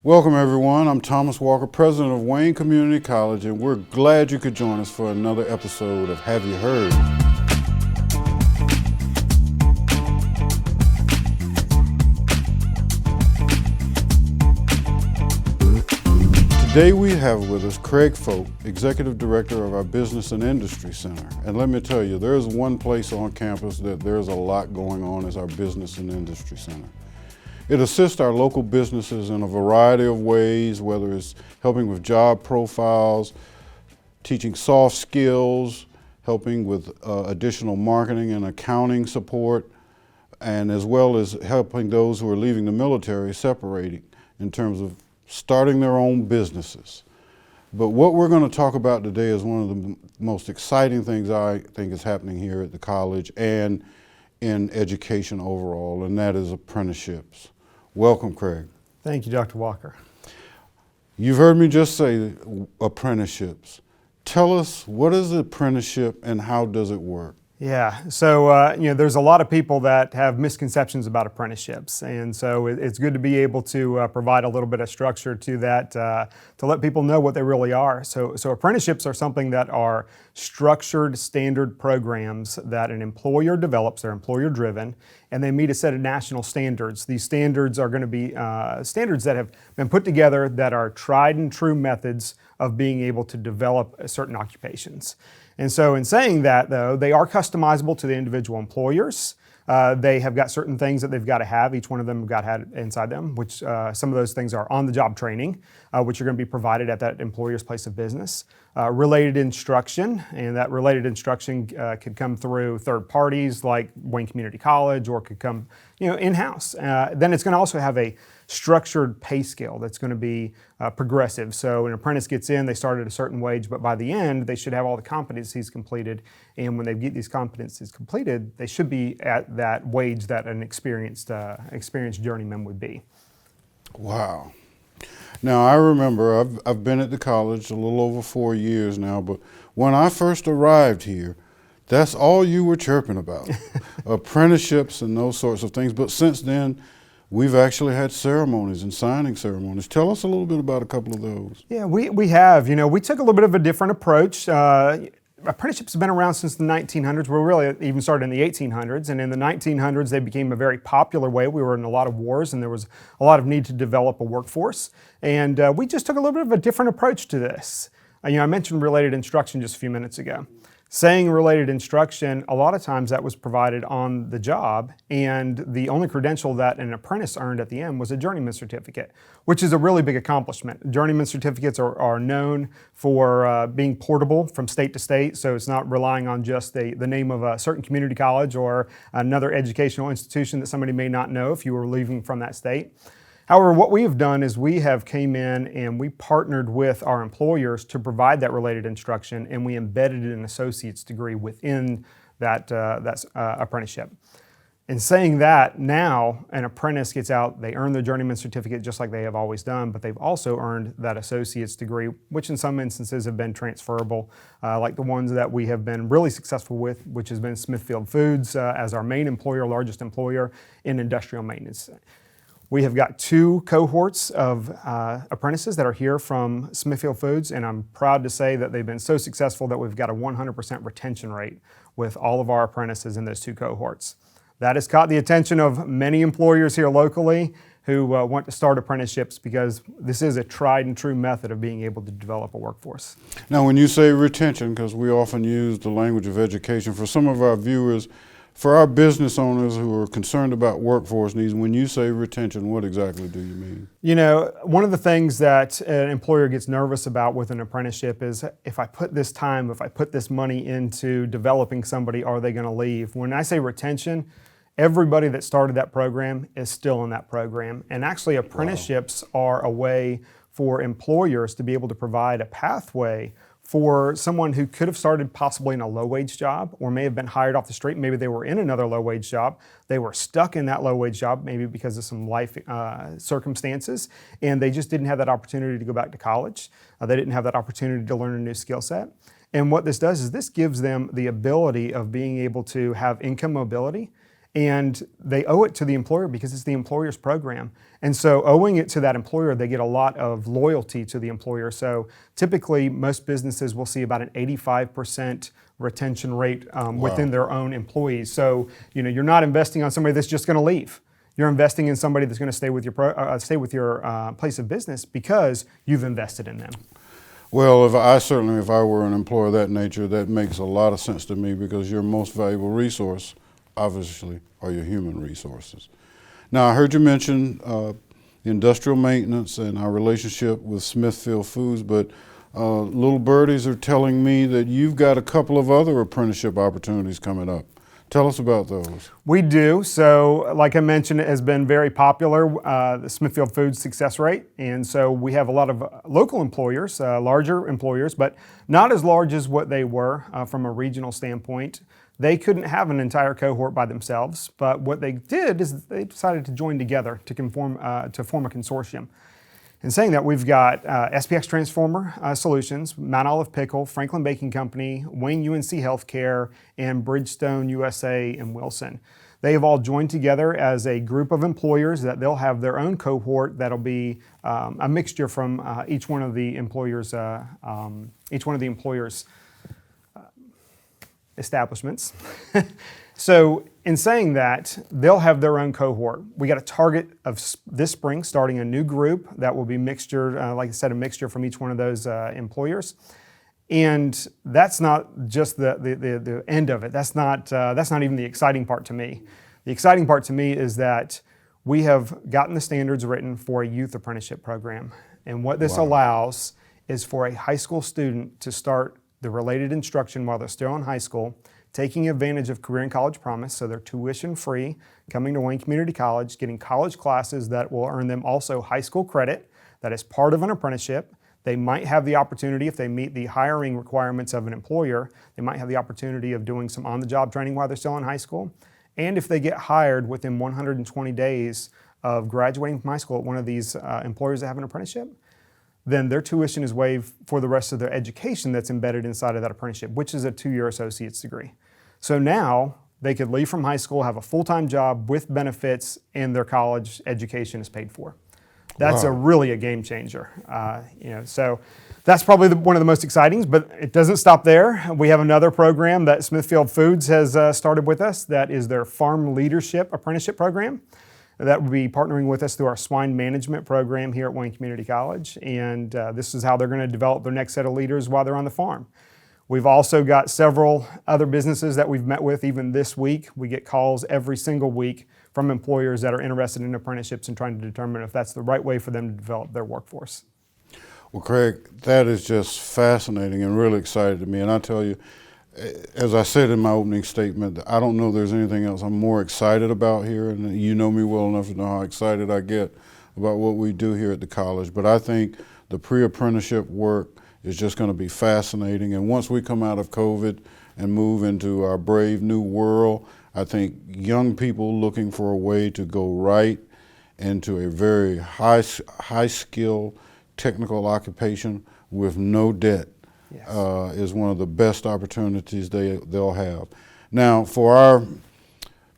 Welcome everyone, I'm Thomas Walker, President of Wayne Community College, and we're glad you could join us for another episode of Have You Heard? Today we have with us Craig Foucht, Executive Director of our Business and Industry Center. And let me tell you, there's one place on campus that there's a lot going on is our Business and Industry Center. It assists our local businesses in a variety of ways, whether it's helping with job profiles, teaching soft skills, helping with additional marketing and accounting support, and as well as helping those who are leaving the military separating in terms of starting their own businesses. But what we're going to talk about today is one of the most exciting things I think is happening here at the college and in education overall, and that is apprenticeships. Welcome, Craig. Thank you, Dr. Walker. You've heard me just say apprenticeships. Tell us, what is an apprenticeship and how does it work? Yeah, so there's a lot of people that have misconceptions about apprenticeships, and so it's good to be able to provide a little bit of structure to that to let people know what they really are. So apprenticeships are something that are structured standard programs that an employer develops. They're employer driven, and they meet a set of national standards. These standards are going to be standards that have been put together that are tried and true methods of being able to develop certain occupations. And so in saying that, though, they are customizable to the individual employers. They have got certain things that they've got to have. Each one of them have got to have inside them, which some of those things are on-the-job training, which are going to be provided at that employer's place of business. Related instruction, and that related instruction could come through third parties like Wayne Community College, or could come in-house. Then it's going to also have a structured pay scale that's going to be progressive. So an apprentice gets in, they start at a certain wage, but by the end, they should have all the competencies completed. And when they get these competencies completed, they should be at that wage that an experienced journeyman would be. Wow. Now, I remember I've been at the college a little over 4 years now, but when I first arrived here, that's all you were chirping about, apprenticeships and those sorts of things. But since then, we've actually had ceremonies and signing ceremonies. Tell us a little bit about a couple of those. Yeah, we have. We took a little bit of a different approach. Apprenticeships have been around since the 1900s. We really even started in the 1800s, and in the 1900s they became a very popular way. We were in a lot of wars, and there was a lot of need to develop a workforce. And we just took a little bit of a different approach to this. I mentioned related instruction just a few minutes ago. Saying related instruction, a lot of times that was provided on the job, and the only credential that an apprentice earned at the end was a journeyman certificate, which is a really big accomplishment. Journeyman certificates are known for being portable from state to state, so it's not relying on just the name of a certain community college or another educational institution that somebody may not know if you were leaving from that state. However, what we have done is we have came in and we partnered with our employers to provide that related instruction, and we embedded an associate's degree within that apprenticeship. In saying that, now an apprentice gets out, they earn their journeyman certificate just like they have always done, but they've also earned that associate's degree, which in some instances have been transferable, like the ones that we have been really successful with, which has been Smithfield Foods as our main employer, largest employer in industrial maintenance. We have got 2 cohorts of apprentices that are here from Smithfield Foods, and I'm proud to say that they've been so successful that we've got a 100% retention rate with all of our apprentices in those 2 cohorts. That has caught the attention of many employers here locally who want to start apprenticeships, because this is a tried and true method of being able to develop a workforce. Now, when you say retention, because we often use the language of education, for some of our viewers, for our business owners who are concerned about workforce needs, when you say retention, what exactly do you mean? One of the things that an employer gets nervous about with an apprenticeship is, if I put this time, if I put this money into developing somebody, are they going to leave? When I say retention, everybody that started that program is still in that program. And actually, apprenticeships are a way for employers to be able to provide a pathway for someone who could have started possibly in a low-wage job, or may have been hired off the street. Maybe they were in another low-wage job. They were stuck in that low-wage job, maybe because of some life circumstances, and they just didn't have that opportunity to go back to college. They didn't have that opportunity to learn a new skill set. And what this does is this gives them the ability of being able to have income mobility and they owe it to the employer because it's the employer's program. And so owing it to that employer, they get a lot of loyalty to the employer. So typically, most businesses will see about an 85% retention rate within their own employees. So you're not investing on somebody that's just going to leave. You're investing in somebody that's going to stay with your place of business because you've invested in them. Well, if I were an employer of that nature, that makes a lot of sense to me, because your most valuable resource, obviously, are your human resources. Now, I heard you mention industrial maintenance and our relationship with Smithfield Foods, but little birdies are telling me that you've got a couple of other apprenticeship opportunities coming up. Tell us about those. We do. So like I mentioned, it has been very popular, the Smithfield Foods success rate. And so we have a lot of local employers, larger employers, but not as large as what they were from a regional standpoint. They couldn't have an entire cohort by themselves, but what they did is they decided to join together to form a consortium. In saying that, we've got SPX Transformer Solutions, Mount Olive Pickle, Franklin Baking Company, Wayne UNC Health Care, and Bridgestone USA in Wilson. They have all joined together as a group of employers that they'll have their own cohort that'll be a mixture from each one of the employers' establishments. So in saying that, they'll have their own cohort. We got a target of this spring starting a new group that will be mixture, like I said, a mixture from each one of those employers. And that's not just the end of it. That's not even the exciting part to me. The exciting part to me is that we have gotten the standards written for a youth apprenticeship program. And what this allows is for a high school student to start the related instruction while they're still in high school, taking advantage of Career and College Promise, so they're tuition free, coming to Wayne Community College, getting college classes that will earn them also high school credit that is part of an apprenticeship. They might have the opportunity, if they meet the hiring requirements of an employer, they might have the opportunity of doing some on-the-job training while they're still in high school. And if they get hired within 120 days of graduating from high school at one of these employers that have an apprenticeship, then their tuition is waived for the rest of their education that's embedded inside of that apprenticeship, which is a 2-year associate's degree. So now they could leave from high school, have a full-time job with benefits, and their college education is paid for. That's really a game changer. So that's probably one of the most exciting, but it doesn't stop there. We have another program that Smithfield Foods has started with us. That is their Farm Leadership Apprenticeship Program. That will be partnering with us through our swine management program here at Wayne Community College. And this is how they're going to develop their next set of leaders while they're on the farm. We've also got several other businesses that we've met with even this week. We get calls every single week from employers that are interested in apprenticeships and trying to determine if that's the right way for them to develop their workforce. Well, Craig, that is just fascinating and really exciting to me. And I tell you, as I said in my opening statement, I don't know there's anything else I'm more excited about here, and you know me well enough to know how excited I get about what we do here at the college. But I think the pre-apprenticeship work is just going to be fascinating. And once we come out of COVID and move into our brave new world, I think young people looking for a way to go right into a very high skill technical occupation with no debt is one of the best opportunities they'll have. Now, for our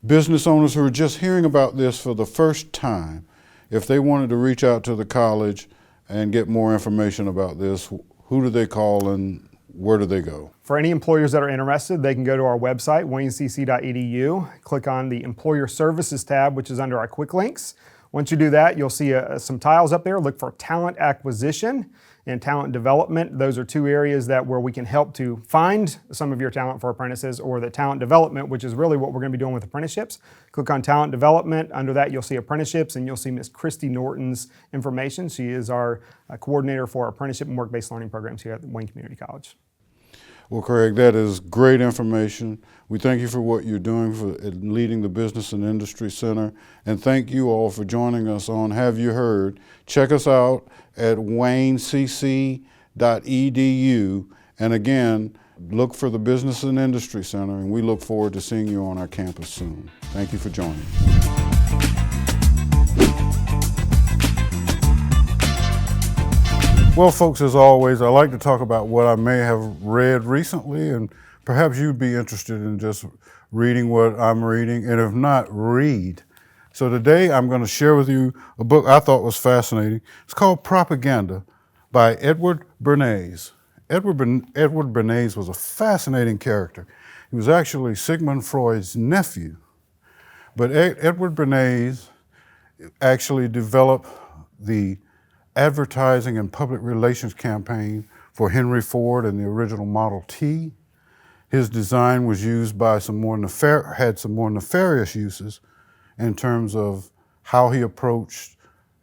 business owners who are just hearing about this for the first time, if they wanted to reach out to the college and get more information about this, who do they call and where do they go? For any employers that are interested, they can go to our website, waynecc.edu, click on the Employer Services tab, which is under our quick links. Once you do that, you'll see some tiles up there. Look for talent acquisition and talent development. Those are two areas where we can help to find some of your talent for apprentices, or the talent development, which is really what we're going to be doing with apprenticeships. Click on talent development. Under that, you'll see apprenticeships, and you'll see Miss Christy Norton's information. She is our coordinator for apprenticeship and work-based learning programs here at Wayne Community College. Well, Craig, that is great information. We thank you for what you're doing for leading the Business and Industry Center, and thank you all for joining us on Have You Heard? Check us out at waynecc.edu, and again, look for the Business and Industry Center, and we look forward to seeing you on our campus soon. Thank you for joining. Well, folks, as always, I like to talk about what I may have read recently, and perhaps you'd be interested in just reading what I'm reading, and if not, read. So today I'm going to share with you a book I thought was fascinating. It's called Propaganda by Edward Bernays. Edward Bernays was a fascinating character. He was actually Sigmund Freud's nephew. But Edward Bernays actually developed the advertising and public relations campaign for Henry Ford and the original Model T. His design was used by had some more nefarious uses in terms of how he approached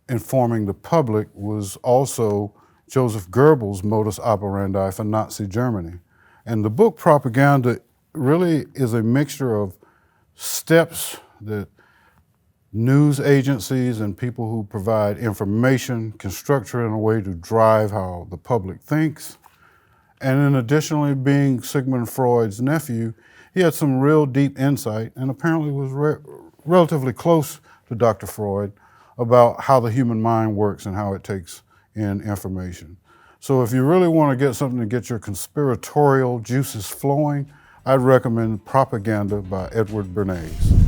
informing the public was also Joseph Goebbels' modus operandi for Nazi Germany. And the book Propaganda really is a mixture of steps that news agencies and people who provide information can structure in a way to drive how the public thinks. And then additionally, being Sigmund Freud's nephew, he had some real deep insight and apparently was relatively close to Dr. Freud about how the human mind works and how it takes in information. So if you really want to get something to get your conspiratorial juices flowing, I'd recommend Propaganda by Edward Bernays.